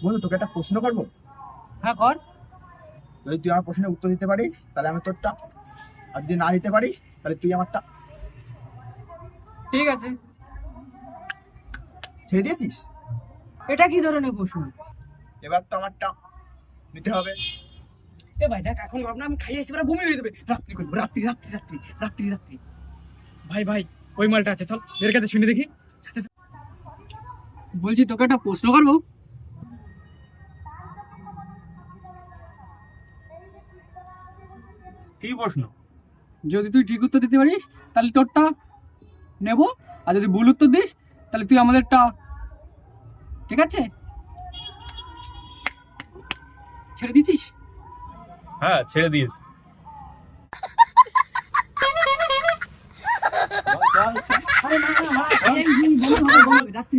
বন্ধু, তোকে একটা প্রশ্ন করবো। হ্যাঁ কর। যদি তুই আমার প্রশ্নের উত্তর দিতে পারিস তাহলে আমি তোরটা, আর যদি না দিতে পারিস তাহলে তুই আমারটা। ঠিক আছে। ছেড়ে দিয়েছিস? এটা কি ধরনের প্রশ্ন? এবার তো আমারটা নিতে হবে। এ ভাই দেখ, এখন ভাবনা আমি খাইয়ে এসে বমি হয়ে যাবে। রাত্রি করবো, রাত্রি রাত্রি রাত্রি রাত্রি রাত্রি। ভাই ভাই, ওই মালটা আছে, চল এর কাছে শুনে দেখি। বলছি তোকে একটা প্রশ্ন করবো। কি প্রশ্ন? যদি তুই ঠিক উত্তর দিতে পারিস তাহলে তোরটা নেব, আর যদি ভুল উত্তর দিস তাহলে তুই আমাদেরটা। ঠিক আছে? ছেড়ে দিচ্ছিস? হ্যাঁ, ছেড়ে দিয়েছি। আরে না, না, রাত্রি